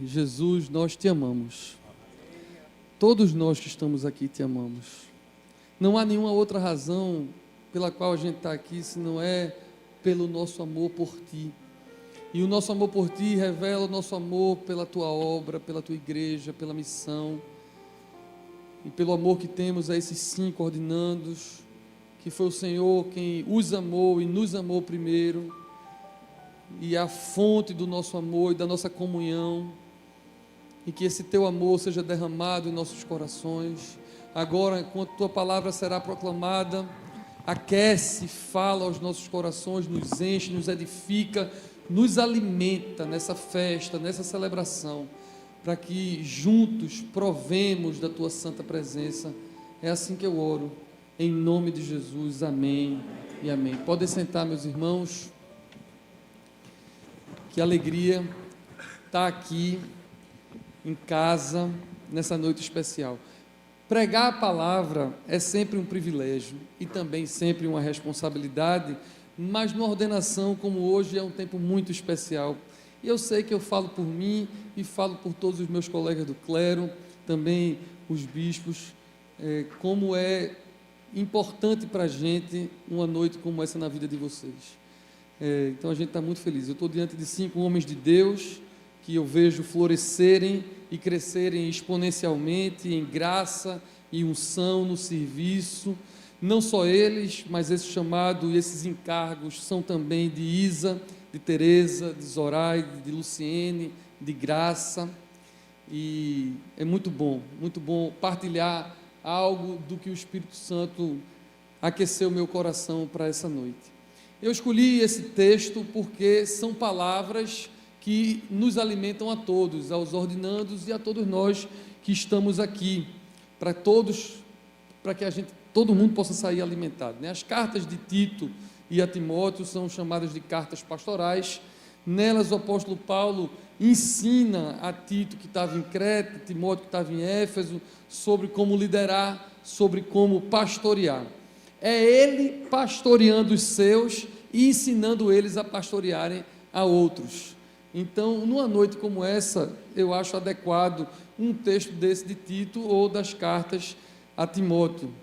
Jesus, nós te amamos. Todos nós que estamos aqui te amamos. Não há nenhuma outra razão pela qual a gente está aqui, se não é pelo nosso amor por ti. E o nosso amor por ti revela o nosso amor pela tua obra, pela tua igreja, pela missão, e pelo amor que temos a esses 5 ordinandos, que foi o Senhor quem os amou e nos amou primeiro, e a fonte do nosso amor e da nossa comunhão, e que esse teu amor seja derramado em nossos corações. Agora, enquanto tua palavra será proclamada, aquece, fala aos nossos corações, nos enche, nos edifica, nos alimenta nessa festa, nessa celebração, para que juntos provemos da tua santa presença. É assim que eu oro, em nome de Jesus, amém e amém. Podem sentar, meus irmãos. Que alegria estar aqui em casa nessa noite especial. Pregar a palavra é sempre um privilégio e também sempre uma responsabilidade, mas numa ordenação como hoje é um tempo muito especial. E eu sei que eu falo por mim e falo por todos os meus colegas do clero, também os bispos, como é importante para a gente uma noite como essa na vida de vocês. Então a gente está muito feliz. Eu estou diante de 5 homens de Deus que eu vejo florescerem e crescerem exponencialmente em graça e unção no serviço. Não só eles, mas esse chamado e esses encargos são também de Isa, de Teresa, de Zoraide, de Luciene, de Graça. E é muito bom partilhar algo do que o Espírito Santo aqueceu meu coração para essa noite. Eu escolhi esse texto porque são palavras que nos alimentam a todos, aos ordinandos e a todos nós que estamos aqui, para que todo mundo possa sair alimentado, né? As cartas de Tito e a Timóteo são chamadas de cartas pastorais. Nelas o apóstolo Paulo ensina a Tito, que estava em Creta, Timóteo, que estava em Éfeso, sobre como liderar, sobre como pastorear. É ele pastoreando os seus e ensinando eles a pastorearem a outros. Então, numa noite como essa, eu acho adequado um texto desse de Tito ou das cartas a Timóteo.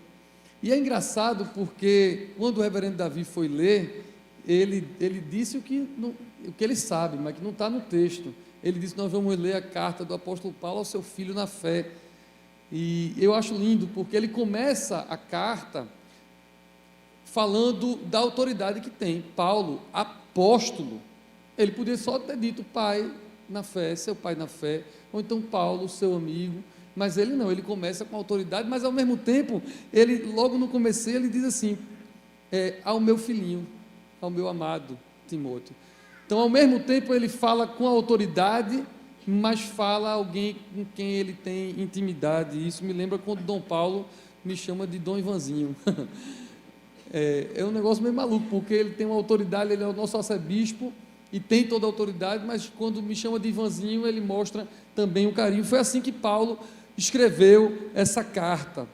E é engraçado porque, quando o reverendo Davi foi ler, ele disse o que ele sabe, mas que não está no texto. Ele disse: nós vamos ler a carta do apóstolo Paulo ao seu filho na fé. E eu acho lindo, porque ele começa a carta falando da autoridade que tem. Paulo, apóstolo, ele podia só ter dito pai na fé, seu pai na fé, ou então Paulo, seu amigo, mas ele não, ele começa com autoridade, mas ao mesmo tempo, ele logo no começo, ele diz assim, ao meu filhinho, ao meu amado Timóteo. Então, ao mesmo tempo, ele fala com autoridade, mas fala a alguém com quem ele tem intimidade. E isso me lembra quando Dom Paulo me chama de Dom Ivanzinho. É um negócio meio maluco, porque ele tem uma autoridade, ele é o nosso arcebispo e tem toda a autoridade, mas quando me chama de Ivanzinho, ele mostra também o carinho. Foi assim que Paulo escreveu essa carta.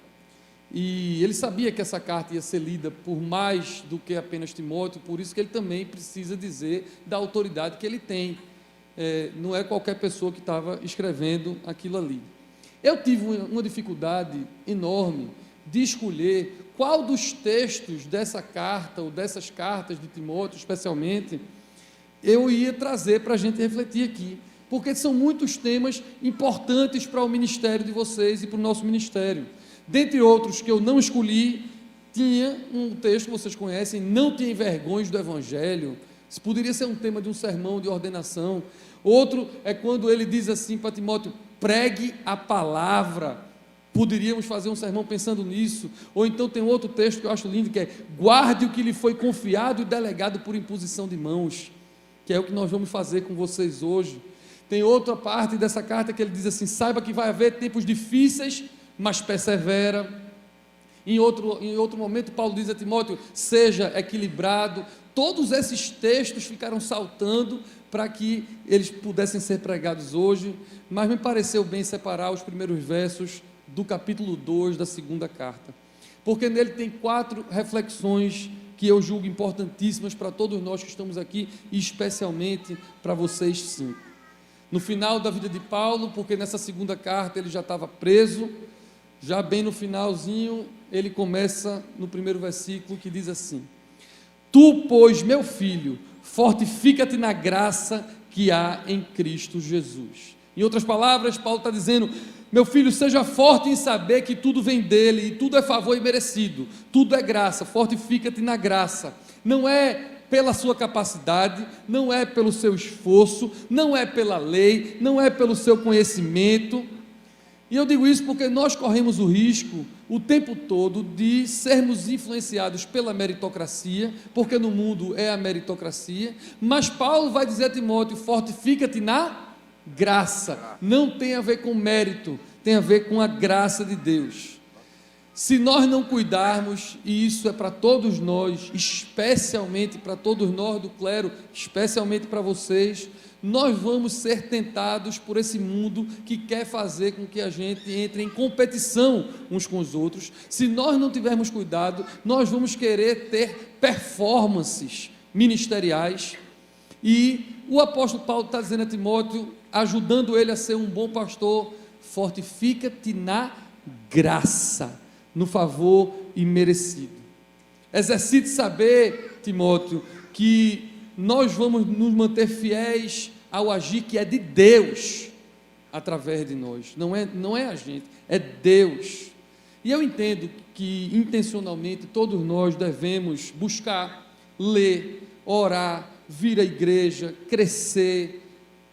E ele sabia que essa carta ia ser lida por mais do que apenas Timóteo, por isso que ele também precisa dizer da autoridade que ele tem. Não é qualquer pessoa que estava escrevendo aquilo ali. Eu tive uma dificuldade enorme de escolher qual dos textos dessa carta, ou dessas cartas de Timóteo, especialmente, eu ia trazer para a gente refletir aqui, porque são muitos temas importantes para o ministério de vocês e para o nosso ministério. Dentre outros que eu não escolhi, tinha um texto que vocês conhecem: não tenham vergonha do Evangelho. Isso poderia ser um tema de um sermão de ordenação. Outro é quando ele diz assim para Timóteo: pregue a palavra. Poderíamos fazer um sermão pensando nisso. Ou então tem outro texto que eu acho lindo, que é: guarde o que lhe foi confiado e delegado por imposição de mãos, que é o que nós vamos fazer com vocês hoje. Tem outra parte dessa carta que ele diz assim: saiba que vai haver tempos difíceis, mas persevera. Em outro momento, Paulo diz a Timóteo: seja equilibrado. Todos esses textos ficaram saltando para que eles pudessem ser pregados hoje, mas me pareceu bem separar os primeiros versos do capítulo 2 da segunda carta, porque nele tem 4 reflexões que eu julgo importantíssimas para todos nós que estamos aqui, e especialmente para vocês 5. no final da vida de Paulo, porque nessa segunda carta ele já estava preso, já bem no finalzinho, ele começa no primeiro versículo que diz assim: Tu, pois, meu filho, fortifica-te na graça que há em Cristo Jesus. Em outras palavras, Paulo está dizendo: meu filho, seja forte em saber que tudo vem dele, e tudo é favor e merecido, tudo é graça, fortifica-te na graça. Não é pela sua capacidade, não é pelo seu esforço, não é pela lei, não é pelo seu conhecimento. E eu digo isso porque nós corremos o risco o tempo todo de sermos influenciados pela meritocracia, porque no mundo é a meritocracia, mas Paulo vai dizer a Timóteo: fortifica-te na graça. Não tem a ver com mérito, tem a ver com a graça de Deus. Se nós não cuidarmos, e isso é para todos nós, especialmente para todos nós do clero, especialmente para vocês, nós vamos ser tentados por esse mundo que quer fazer com que a gente entre em competição uns com os outros. Se nós não tivermos cuidado, nós vamos querer ter performances ministeriais, e o apóstolo Paulo está dizendo a Timóteo, ajudando ele a ser um bom pastor: fortifica-te na graça, no favor imerecido. Exercite saber, Timóteo, que nós vamos nos manter fiéis ao agir que é de Deus através de nós, não é a gente, é Deus. E eu entendo que intencionalmente todos nós devemos buscar, ler, orar, vir à igreja, crescer.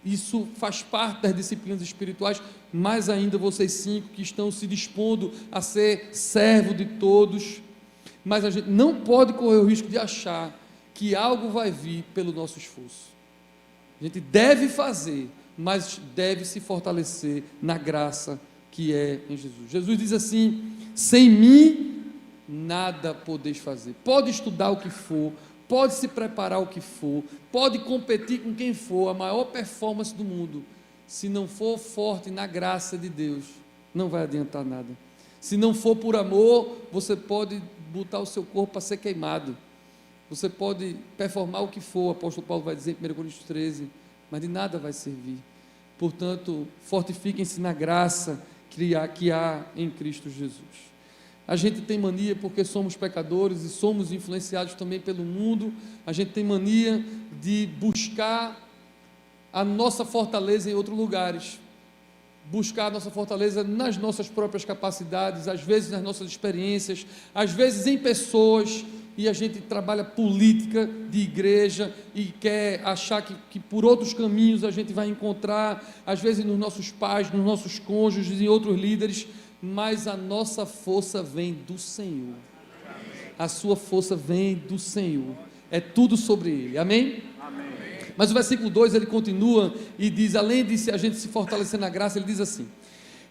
Isso faz parte das disciplinas espirituais, mais ainda vocês 5 que estão se dispondo a ser servo de todos. Mas a gente não pode correr o risco de achar que algo vai vir pelo nosso esforço. A gente deve fazer, mas deve se fortalecer na graça que é em Jesus. Jesus diz assim: sem mim nada podeis fazer. Pode estudar o que for, pode se preparar o que for, pode competir com quem for, a maior performance do mundo, se não for forte na graça de Deus, não vai adiantar nada. Se não for por amor, você pode botar o seu corpo para ser queimado, você pode performar o que for, o apóstolo Paulo vai dizer em 1 Coríntios 13, mas de nada vai servir. Portanto, fortifiquem-se na graça que há em Cristo Jesus. A gente tem mania, porque somos pecadores e somos influenciados também pelo mundo, a gente tem mania de buscar a nossa fortaleza em outros lugares, buscar a nossa fortaleza nas nossas próprias capacidades, às vezes nas nossas experiências, às vezes em pessoas, e a gente trabalha política de igreja e quer achar que por outros caminhos a gente vai encontrar, às vezes nos nossos pais, nos nossos cônjuges e outros líderes, mas a nossa força vem do Senhor. A sua força vem do Senhor. É tudo sobre Ele. Amém? Amém. Mas o versículo 2 ele continua e diz, além de a gente se fortalecer na graça, ele diz assim: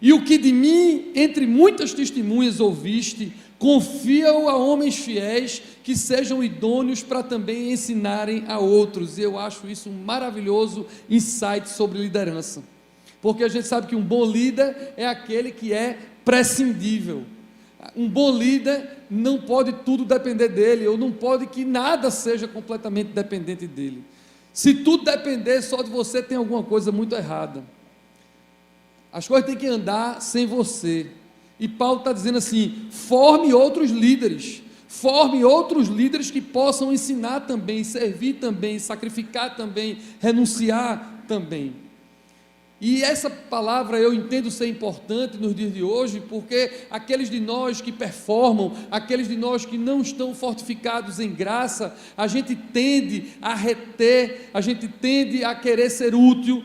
e o que de mim, entre muitas testemunhas ouviste, confia-o a homens fiéis, que sejam idôneos para também ensinarem a outros. E eu acho isso um maravilhoso insight sobre liderança, porque a gente sabe que um bom líder é aquele que é prescindível. Um bom líder não pode tudo depender dele, ou não pode que nada seja completamente dependente dele. Se tudo depender só de você, tem alguma coisa muito errada. As coisas têm que andar sem você. E Paulo está dizendo assim: forme outros líderes que possam ensinar também, servir também, sacrificar também, renunciar também. E essa palavra eu entendo ser importante nos dias de hoje, porque aqueles de nós que performam, aqueles de nós que não estão fortificados em graça, a gente tende a reter, a gente tende a querer ser útil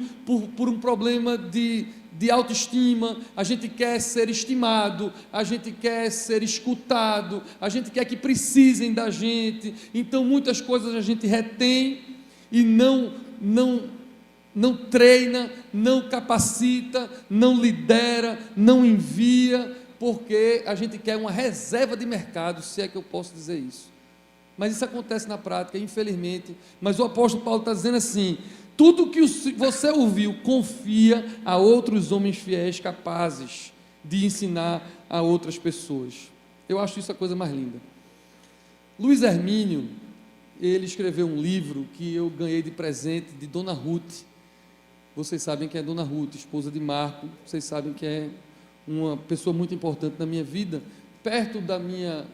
por um problema de autoestima, a gente quer ser estimado, a gente quer ser escutado, a gente quer que precisem da gente. Então muitas coisas a gente retém e não treina, não capacita, não lidera, não envia, porque a gente quer uma reserva de mercado, se é que eu posso dizer isso. Mas isso acontece na prática, infelizmente. Mas o apóstolo Paulo está dizendo assim: tudo que você ouviu, confia a outros homens fiéis capazes de ensinar a outras pessoas. Eu acho isso a coisa mais linda. Luiz Hermínio, ele escreveu um livro que eu ganhei de presente de Dona Ruth. Vocês sabem que é a Dona Ruth, esposa de Marco. Vocês sabem que é uma pessoa muito importante na minha vida, perto da minha...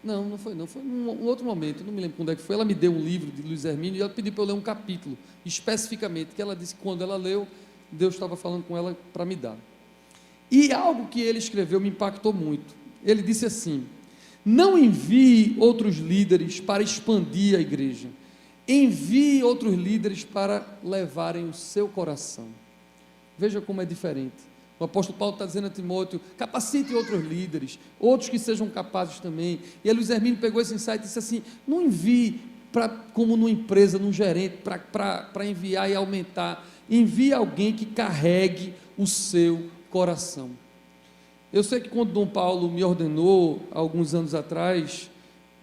Não foi um outro momento, não me lembro quando é que foi. Ela me deu um livro de Luiz Hermínio e ela pediu para eu ler um capítulo, especificamente, que ela disse que quando ela leu, Deus estava falando com ela para me dar. E algo que ele escreveu me impactou muito. Ele disse assim: não envie outros líderes para expandir a igreja, envie outros líderes para levarem o seu coração. Veja como é diferente. O apóstolo Paulo está dizendo a Timóteo: capacite outros líderes, outros que sejam capazes também. E a Luiz Hermínio pegou esse insight e disse assim: não envie como numa empresa, num gerente, para enviar e aumentar. Envie alguém que carregue o seu coração. Eu sei que quando Dom Paulo me ordenou, alguns anos atrás,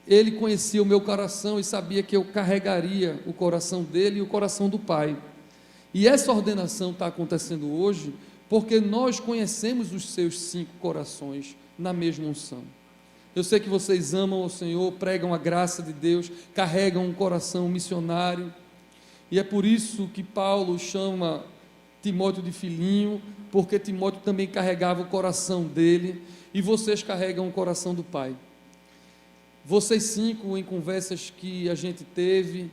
ele conhecia o meu coração e sabia que eu carregaria o coração dele e o coração do Pai. E essa ordenação está acontecendo hoje porque nós conhecemos os seus 5 corações na mesma unção. Eu sei que vocês amam o Senhor, pregam a graça de Deus, carregam um coração missionário, e é por isso que Paulo chama Timóteo de filhinho, porque Timóteo também carregava o coração dele, e vocês carregam o coração do Pai. Vocês 5, em conversas que a gente teve,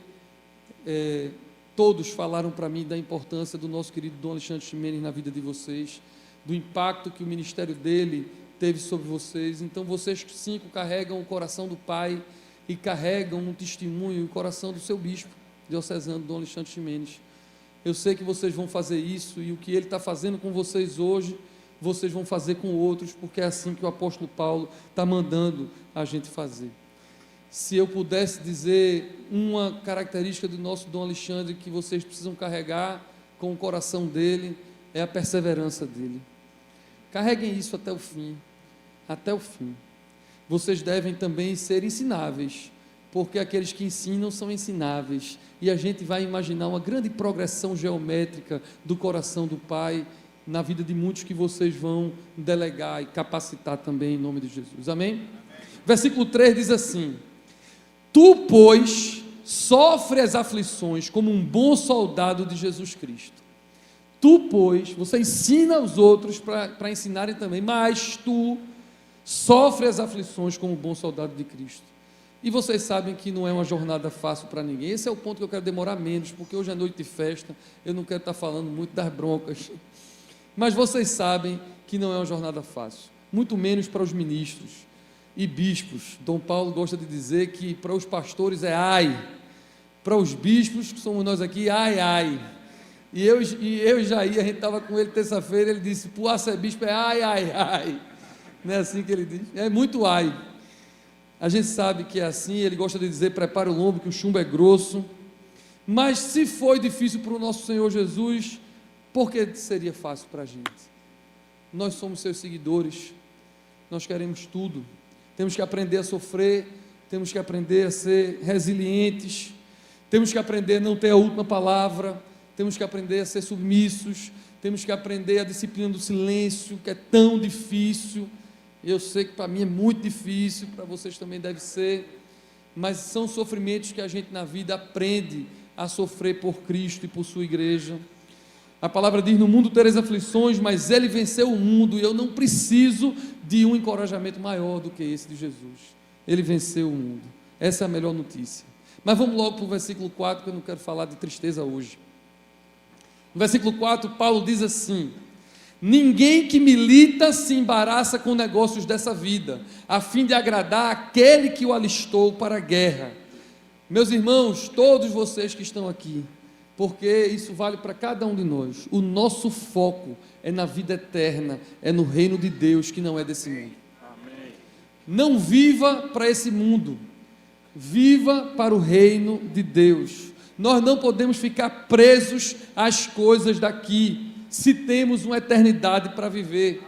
todos falaram para mim da importância do nosso querido Dom Alexandre Ximenes na vida de vocês, do impacto que o ministério dele teve sobre vocês. Então vocês 5 carregam o coração do Pai e carregam um testemunho, o coração do seu bispo diocesano, Dom Alexandre Ximenes. Eu sei que vocês vão fazer isso, e o que ele está fazendo com vocês hoje, vocês vão fazer com outros, porque é assim que o apóstolo Paulo está mandando a gente fazer. Se eu pudesse dizer uma característica do nosso Dom Alexandre que vocês precisam carregar com o coração dele, é a perseverança dele. Carreguem isso até o fim, até o fim. Vocês devem também ser ensináveis, porque aqueles que ensinam são ensináveis, e a gente vai imaginar uma grande progressão geométrica do coração do Pai na vida de muitos que vocês vão delegar e capacitar também em nome de Jesus. Amém? Versículo 3 diz assim: tu, pois, sofre as aflições como um bom soldado de Jesus Cristo. Tu, pois, você ensina os outros para ensinarem também, mas tu sofre as aflições como um bom soldado de Cristo. E vocês sabem que não é uma jornada fácil para ninguém. Esse é o ponto que eu quero demorar menos, porque hoje é noite de festa, eu não quero estar falando muito das broncas. Mas vocês sabem que não é uma jornada fácil, muito menos para os ministros e bispos. Dom Paulo gosta de dizer que para os pastores é ai, para os bispos, que somos nós aqui, ai, ai. E eu e Jair, a gente estava com ele terça-feira, ele disse: para o arcebispo é ai, ai, ai. Não é assim que ele diz? É muito ai. A gente sabe que é assim. Ele gosta de dizer: prepara o lombo, que o chumbo é grosso. Mas se foi difícil para o nosso Senhor Jesus, por que seria fácil para a gente? Nós somos seus seguidores, nós queremos tudo. Temos que aprender a sofrer, temos que aprender a ser resilientes, temos que aprender a não ter a última palavra, temos que aprender a ser submissos, temos que aprender a disciplina do silêncio, que é tão difícil. Eu sei que para mim é muito difícil, para vocês também deve ser, mas são sofrimentos que a gente na vida aprende a sofrer por Cristo e por sua igreja. A palavra diz: no mundo tereis aflições, mas ele venceu o mundo, e eu não preciso de um encorajamento maior do que esse de Jesus. Ele venceu o mundo. Essa é a melhor notícia. Mas vamos logo para o versículo 4, que eu não quero falar de tristeza hoje. No versículo 4, Paulo diz assim: ninguém que milita se embaraça com negócios dessa vida, a fim de agradar aquele que o alistou para a guerra. Meus irmãos, todos vocês que estão aqui, porque isso vale para cada um de nós, o nosso foco é na vida eterna, é no reino de Deus, que não é desse mundo. Amém. Não viva para esse mundo, viva para o reino de Deus. Nós não podemos ficar presos às coisas daqui, se temos uma eternidade para viver.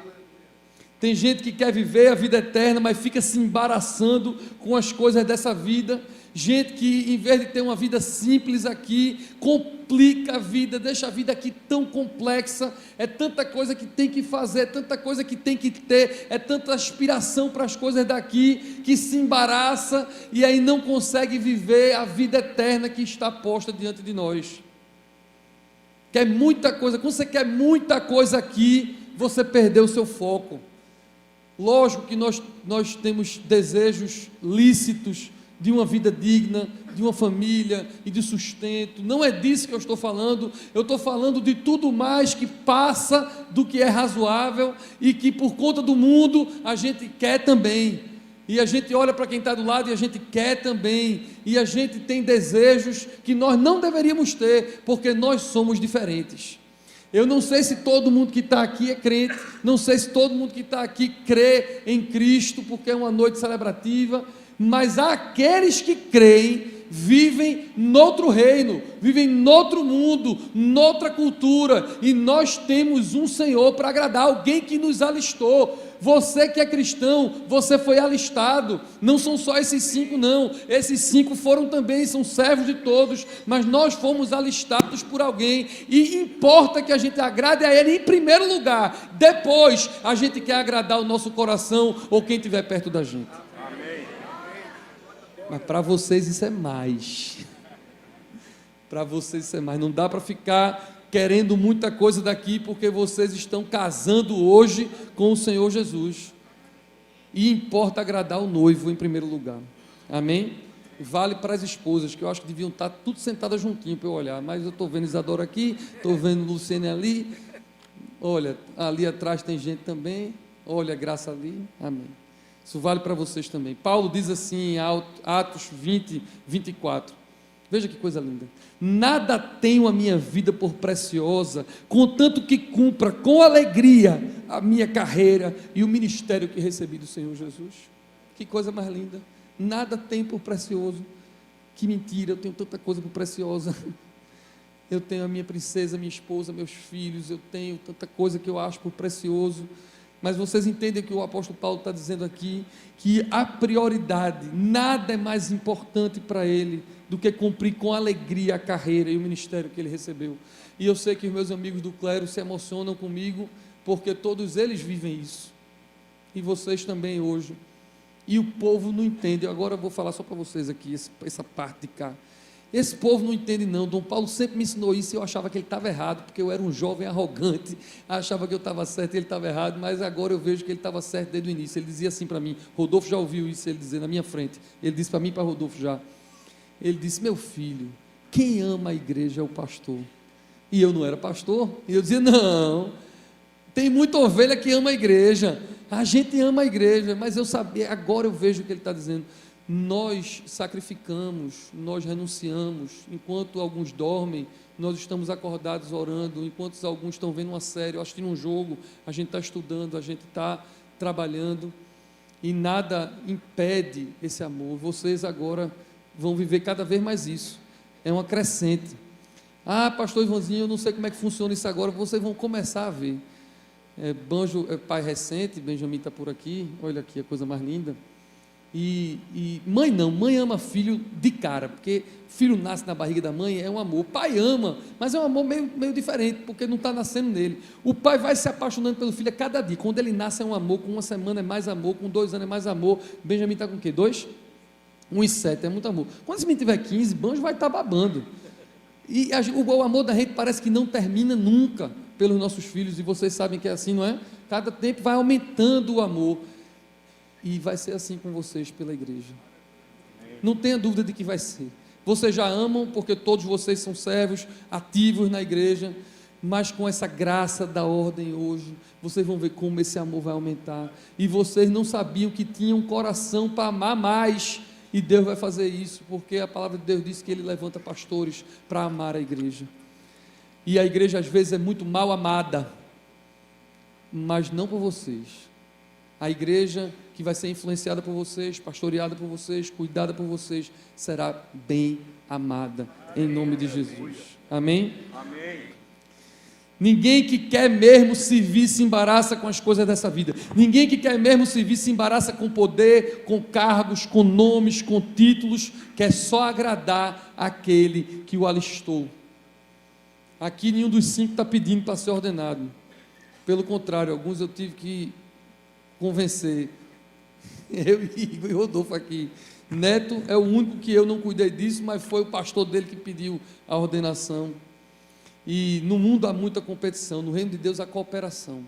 Tem gente que quer viver a vida eterna, mas fica se embaraçando com as coisas dessa vida. Gente que, em vez de ter uma vida simples aqui, complica a vida, deixa a vida aqui tão complexa. É tanta coisa que tem que fazer, é tanta coisa que tem que ter, é tanta aspiração para as coisas daqui, que se embaraça e aí não consegue viver a vida eterna que está posta diante de nós. Quer muita coisa. Quando você quer muita coisa aqui, você perdeu o seu foco. Lógico que nós temos desejos lícitos de uma vida digna, de uma família e de sustento. Não é disso que eu estou falando. Eu estou falando de tudo mais que passa do que é razoável e que por conta do mundo a gente quer também. E a gente olha para quem está do lado e a gente quer também. E a gente tem desejos que nós não deveríamos ter, porque nós somos diferentes. Eu não sei se todo mundo que está aqui é crente, não sei se todo mundo que está aqui crê em Cristo, porque é uma noite celebrativa, mas aqueles que creem vivem noutro reino, vivem noutro mundo, noutra cultura, e nós temos um Senhor para agradar, alguém que nos alistou. Você que é cristão, você foi alistado. Não são só esses 5 não, esses 5 foram também, são servos de todos, mas nós fomos alistados por alguém, e importa que a gente agrade a Ele em primeiro lugar, depois a gente quer agradar o nosso coração, ou quem estiver perto da gente. Mas para vocês isso é mais. Para vocês isso é mais. Não dá para ficar querendo muita coisa daqui, porque vocês estão casando hoje com o Senhor Jesus. E importa agradar o noivo em primeiro lugar. Amém? Vale para as esposas, que eu acho que deviam estar tudo sentadas juntinho para eu olhar. Mas eu estou vendo Isadora aqui, estou vendo Luciene ali. Olha, ali atrás tem gente também. Olha a Graça ali. Amém. Isso vale para vocês também. Paulo diz assim em Atos 20, 24. Veja que coisa linda. Nada tenho a minha vida por preciosa, contanto que cumpra com alegria a minha carreira e o ministério que recebi do Senhor Jesus. Que coisa mais linda. Nada tenho por precioso. Que mentira, eu tenho tanta coisa por preciosa. Eu tenho a minha princesa, minha esposa, meus filhos, eu tenho tanta coisa que eu acho por precioso. Mas vocês entendem que o apóstolo Paulo está dizendo aqui, que a prioridade, nada é mais importante para ele do que cumprir com alegria a carreira e o ministério que ele recebeu. E eu sei que os meus amigos do clero se emocionam comigo, porque todos eles vivem isso. E vocês também hoje. E o povo não entende. Agora eu vou falar só para vocês aqui, essa parte de cá. Esse povo não entende não. Dom Paulo sempre me ensinou isso e eu achava que ele estava errado, porque eu era um jovem arrogante, achava que eu estava certo e ele estava errado, mas agora eu vejo que ele estava certo desde o início. Ele dizia assim para mim, Rodolfo já ouviu isso, ele dizer na minha frente, ele disse para mim e para Rodolfo já, ele disse, meu filho, quem ama a igreja é o pastor. E eu não era pastor, e eu dizia, não, tem muita ovelha que ama a igreja, a gente ama a igreja, mas eu sabia, agora eu vejo o que ele está dizendo. Nós sacrificamos, nós renunciamos, enquanto alguns dormem, nós estamos acordados orando, enquanto alguns estão vendo uma série, assistindo um jogo, a gente está estudando, a gente está trabalhando, e nada impede esse amor. Vocês agora vão viver cada vez mais isso, é uma crescente. Ah, pastor Ivanzinho, eu não sei como é que funciona isso agora, vocês vão começar a ver. Banjo é pai recente, Benjamin está por aqui, olha aqui a coisa mais linda. E mãe não, mãe ama filho de cara, porque filho nasce na barriga da mãe, é um amor. O pai ama, mas é um amor meio diferente, porque não está nascendo nele. O pai vai se apaixonando pelo filho a cada dia. Quando ele nasce é um amor, com uma semana é mais amor, com 2 anos é mais amor. Benjamin está com o quê? 2? 1 e 7, é muito amor. Quando esse menino tiver 15, Banjo vai estar babando. E o amor da gente parece que não termina nunca pelos nossos filhos, e vocês sabem que é assim, não é? Cada tempo vai aumentando o amor. E vai ser assim com vocês pela igreja. Não tenha dúvida de que vai ser. Vocês já amam, porque todos vocês são servos ativos na igreja, mas com essa graça da ordem hoje, vocês vão ver como esse amor vai aumentar. E vocês não sabiam que tinham um coração para amar mais, e Deus vai fazer isso, porque a palavra de Deus diz que Ele levanta pastores para amar a igreja. E a igreja às vezes é muito mal amada, mas não por vocês. A igreja que vai ser influenciada por vocês, pastoreada por vocês, cuidada por vocês, será bem amada, em nome de Jesus. Amém? Amém. Ninguém que quer mesmo servir se embaraça com as coisas dessa vida. Ninguém que quer mesmo servir se embaraça com poder, com cargos, com nomes, com títulos, quer só agradar aquele que o alistou. Aqui nenhum dos 5 está pedindo para ser ordenado. Pelo contrário, alguns eu tive que convencer. Eu e Igor e Rodolfo aqui. Neto é o único que eu não cuidei disso, mas foi o pastor dele que pediu a ordenação. E no mundo há muita competição, no reino de Deus há cooperação.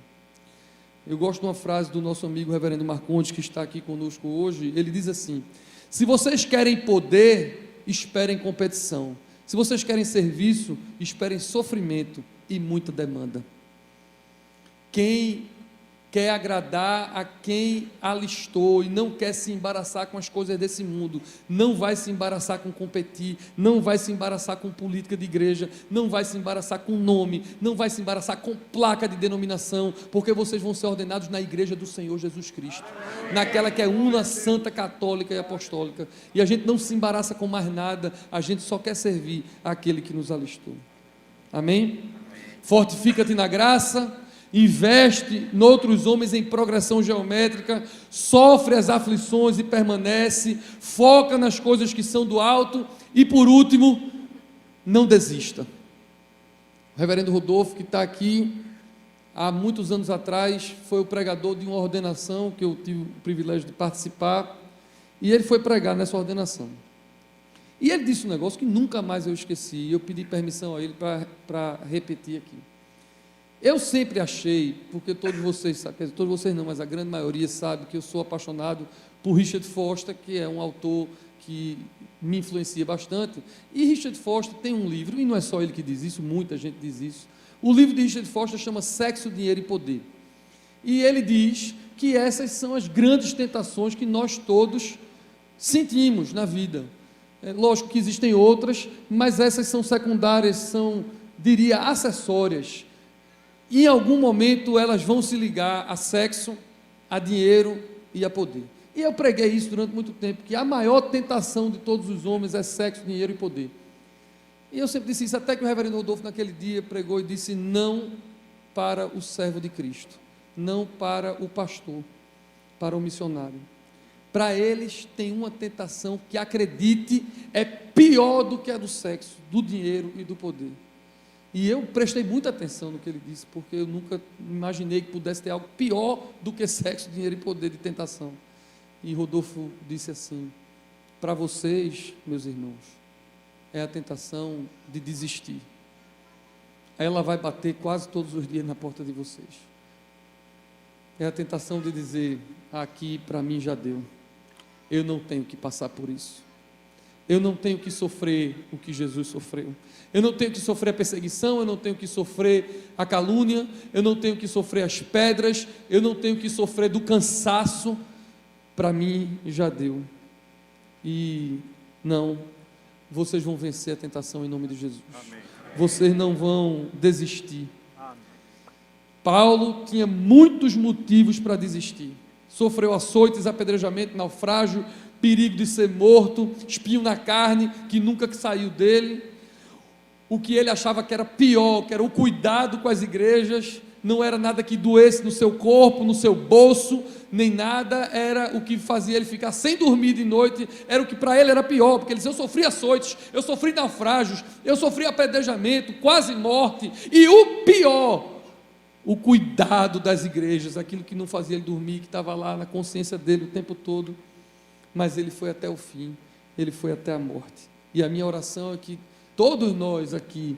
Eu gosto de uma frase do nosso amigo reverendo Marcondes, que está aqui conosco hoje. Ele diz assim: se vocês querem poder, esperem competição. Se vocês querem serviço, esperem sofrimento e muita demanda. Quem quer agradar a quem alistou e não quer se embaraçar com as coisas desse mundo, não vai se embaraçar com competir, não vai se embaraçar com política de igreja, não vai se embaraçar com nome, não vai se embaraçar com placa de denominação, porque vocês vão ser ordenados na igreja do Senhor Jesus Cristo, naquela que é una, santa, católica e apostólica, e a gente não se embaraça com mais nada, a gente só quer servir àquele que nos alistou. Amém? Fortifica-te na graça, investe noutros homens em progressão geométrica, sofre as aflições e permanece, foca nas coisas que são do alto, e por último, não desista. O reverendo Rodolfo, que está aqui, há muitos anos atrás, foi o pregador de uma ordenação, que eu tive o privilégio de participar, e ele foi pregar nessa ordenação, e ele disse um negócio que nunca mais eu esqueci, e eu pedi permissão a ele para repetir aqui. Eu sempre achei, porque todos vocês sabem, todos vocês não, mas a grande maioria sabe que eu sou apaixonado por Richard Foster, que é um autor que me influencia bastante, e Richard Foster tem um livro, e não é só ele que diz isso, muita gente diz isso. O livro de Richard Foster chama Sexo, Dinheiro e Poder, e ele diz que essas são as grandes tentações que nós todos sentimos na vida. É lógico que existem outras, mas essas são secundárias, são, diria, acessórias. Em algum momento elas vão se ligar a sexo, a dinheiro e a poder. E eu preguei isso durante muito tempo, que a maior tentação de todos os homens é sexo, dinheiro e poder. E eu sempre disse isso, até que o reverendo Rodolfo naquele dia pregou e disse: não para o servo de Cristo, não para o pastor, para o missionário. Para eles tem uma tentação que, acredite, é pior do que a do sexo, do dinheiro e do poder. E eu prestei muita atenção no que ele disse, porque eu nunca imaginei que pudesse ter algo pior do que sexo, dinheiro e poder de tentação. E Rodolfo disse assim: para vocês, meus irmãos, é a tentação de desistir. Ela vai bater quase todos os dias na porta de vocês. É a tentação de dizer: aqui para mim já deu, eu não tenho que passar por isso. Eu não tenho que sofrer o que Jesus sofreu. Eu não tenho que sofrer a perseguição, eu não tenho que sofrer a calúnia, eu não tenho que sofrer as pedras, eu não tenho que sofrer do cansaço. Para mim já deu. E não, vocês vão vencer a tentação em nome de Jesus. Amém. Vocês não vão desistir. Amém. Paulo tinha muitos motivos para desistir. Sofreu açoites, apedrejamento, naufrágio, perigo de ser morto, espinho na carne, que nunca saiu dele. O que ele achava que era pior, que era o cuidado com as igrejas, não era nada que doesse no seu corpo, no seu bolso, nem nada, era o que fazia ele ficar sem dormir de noite, era o que para ele era pior, porque ele dizia: eu sofri açoites, eu sofri naufrágios, eu sofri apedrejamento, quase morte, e o pior, o cuidado das igrejas, aquilo que não fazia ele dormir, que estava lá na consciência dele o tempo todo. Mas ele foi até o fim, ele foi até a morte, e a minha oração é que todos nós aqui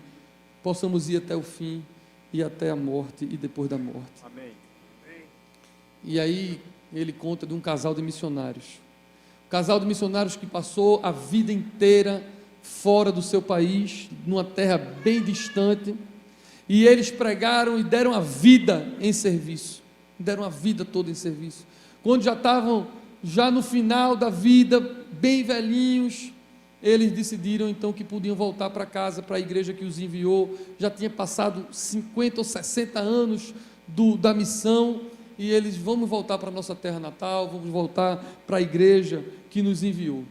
possamos ir até o fim, e até a morte, e depois da morte. Amém. E aí ele conta de um casal de missionários, que passou a vida inteira fora do seu país, numa terra bem distante, e eles pregaram e deram a vida em serviço, deram a vida toda em serviço. Quando já estavam no final da vida, bem velhinhos, eles decidiram então que podiam voltar para casa, para a igreja que os enviou. Já tinha passado 50 ou 60 anos da missão, e eles: vamos voltar para a nossa terra natal, vamos voltar para a igreja que nos enviou.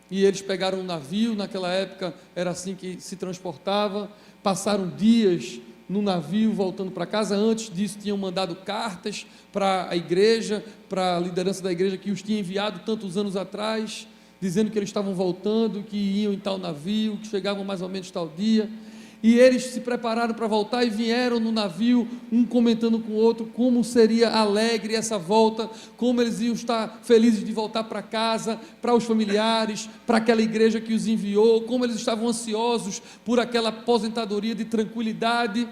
E eles pegaram um navio, naquela época era assim que se transportava, passaram dias no navio voltando para casa. Antes disso tinham mandado cartas para a igreja, para a liderança da igreja que os tinha enviado tantos anos atrás, dizendo que eles estavam voltando, que iam em tal navio, que chegavam mais ou menos tal dia. e eles se prepararam para voltar e vieram no navio, um comentando com o outro como seria alegre essa volta, como eles iam estar felizes de voltar para casa, para os familiares, para aquela igreja que os enviou, como eles estavam ansiosos por aquela aposentadoria de tranquilidade,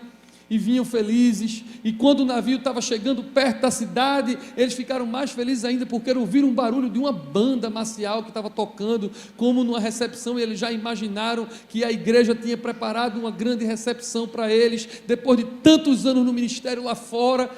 e vinham felizes. E quando o navio estava chegando perto da cidade, eles ficaram mais felizes ainda, porque ouviram um barulho de uma banda marcial que estava tocando, como numa recepção, e eles já imaginaram que a igreja tinha preparado uma grande recepção para eles, depois de tantos anos no ministério lá fora,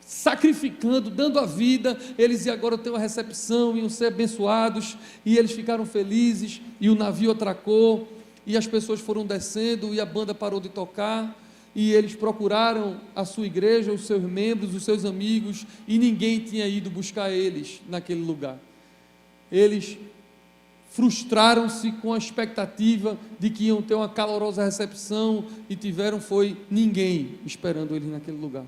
sacrificando, dando a vida, eles iam agora ter uma recepção, iam ser abençoados, e eles ficaram felizes, e o navio atracou, e as pessoas foram descendo, e a banda parou de tocar, e eles procuraram a sua igreja, os seus membros, os seus amigos, e ninguém tinha ido buscar eles naquele lugar. Eles frustraram-se com a expectativa de que iam ter uma calorosa recepção, e foi ninguém esperando eles naquele lugar.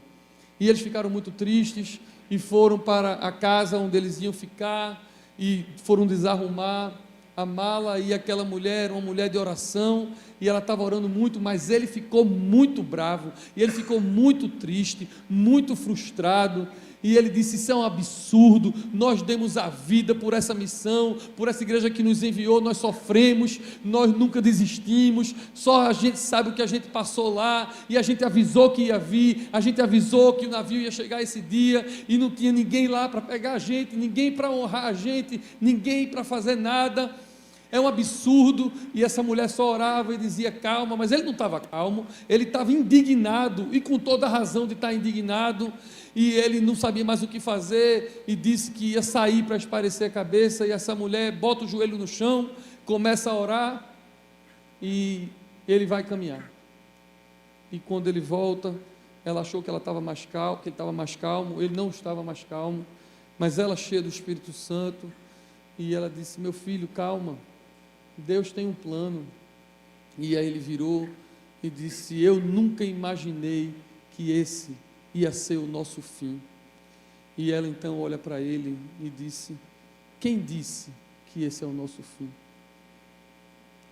E eles ficaram muito tristes, e foram para a casa onde eles iam ficar, e foram desarrumar a mala, e aquela mulher era uma mulher de oração, e ela estava orando muito, mas ele ficou muito bravo, e ele ficou muito triste, muito frustrado, e ele disse: isso é um absurdo, nós demos a vida por essa missão, por essa igreja que nos enviou, nós sofremos, nós nunca desistimos, só a gente sabe o que a gente passou lá, e a gente avisou que ia vir, a gente avisou que o navio ia chegar esse dia, e não tinha ninguém lá para pegar a gente, ninguém para honrar a gente, ninguém para fazer nada, é um absurdo. E essa mulher só orava e dizia: calma, mas ele não estava calmo, ele estava indignado, e com toda a razão de estar indignado, e ele não sabia mais o que fazer, e disse que ia sair para espairecer a cabeça, e essa mulher bota o joelho no chão, começa a orar, e ele vai caminhar, e quando ele volta, ela achou que ela estava mais calmo, que ele estava mais calmo, ele não estava mais calmo, mas ela, cheia do Espírito Santo, e ela disse: meu filho, calma, Deus tem um plano. E aí ele virou e disse: eu nunca imaginei que esse ia ser o nosso fim. E ela então olha para ele e disse: quem disse que esse é o nosso fim?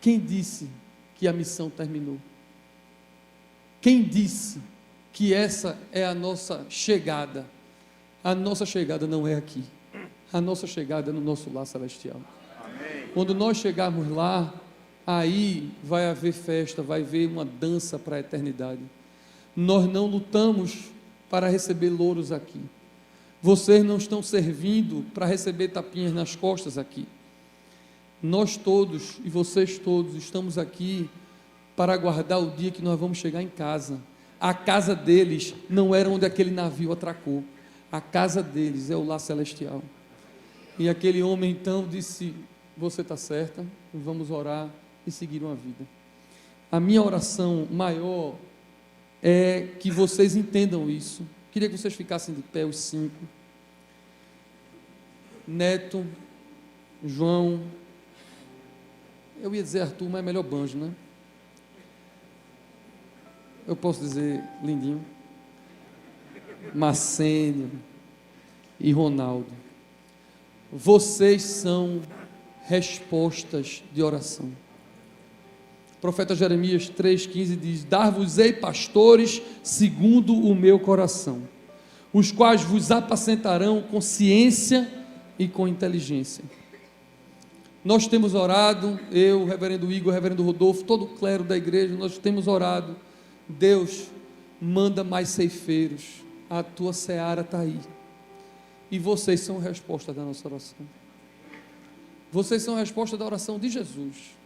Quem disse que a missão terminou? Quem disse que essa é a nossa chegada? A nossa chegada não é aqui, a nossa chegada é no nosso lar celestial. Quando nós chegarmos lá, aí vai haver festa, vai haver uma dança para a eternidade. Nós não lutamos para receber louros aqui. Vocês não estão servindo para receber tapinhas nas costas aqui. Nós todos, e vocês todos, estamos aqui para aguardar o dia que nós vamos chegar em casa. A casa deles não era onde aquele navio atracou. A casa deles é o lar celestial. E aquele homem então disse: você está certa, vamos orar e seguir uma vida. A minha oração maior é que vocês entendam isso. Queria que vocês ficassem de pé, os 5. Neto, João, eu ia dizer Arthur, mas é melhor Banjo, né? Eu posso dizer Lindinho, Marcênio e Ronaldo. Vocês são respostas de oração. O profeta Jeremias 3,15 diz: dar-vos-ei pastores segundo o meu coração, os quais vos apacentarão com ciência e com inteligência. Nós temos orado, eu, o reverendo Igor, o reverendo Rodolfo, todo o clero da igreja, nós temos orado: Deus, manda mais ceifeiros, a tua seara está aí, e vocês são resposta da nossa oração. Vocês são a resposta da oração de Jesus,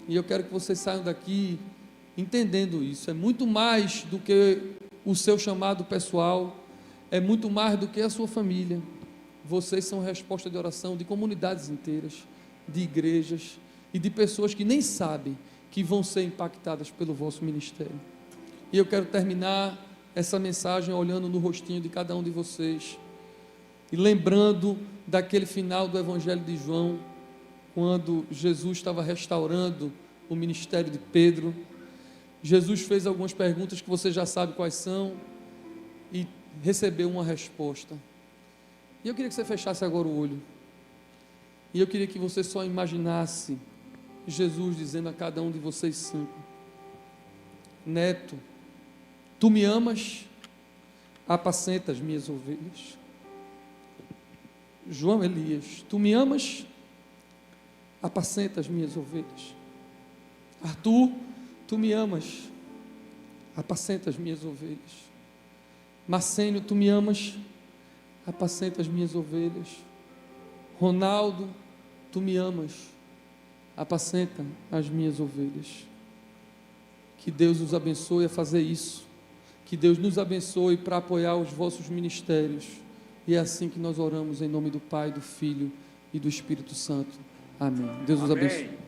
e eu quero que vocês saiam daqui entendendo isso. É muito mais do que o seu chamado pessoal, é muito mais do que a sua família. Vocês são a resposta de oração de comunidades inteiras, de igrejas e de pessoas que nem sabem que vão ser impactadas pelo vosso ministério. E eu quero terminar essa mensagem olhando no rostinho de cada um de vocês e lembrando daquele final do Evangelho de João, quando Jesus estava restaurando o ministério de Pedro. Jesus fez algumas perguntas que você já sabe quais são e recebeu uma resposta. E eu queria que você fechasse agora o olho, e eu queria que você só imaginasse Jesus dizendo a cada um de vocês 5: Neto, tu me amas, apacenta as minhas ovelhas. João Elias, tu me amas, apacenta as minhas ovelhas. Arthur, tu me amas, apacenta as minhas ovelhas. Marcênio, tu me amas, apacenta as minhas ovelhas. Ronaldo, tu me amas, apacenta as minhas ovelhas. Que Deus os abençoe a fazer isso. Que Deus nos abençoe para apoiar os vossos ministérios. E é assim que nós oramos em nome do Pai, do Filho e do Espírito Santo. Amém. Deus os abençoe.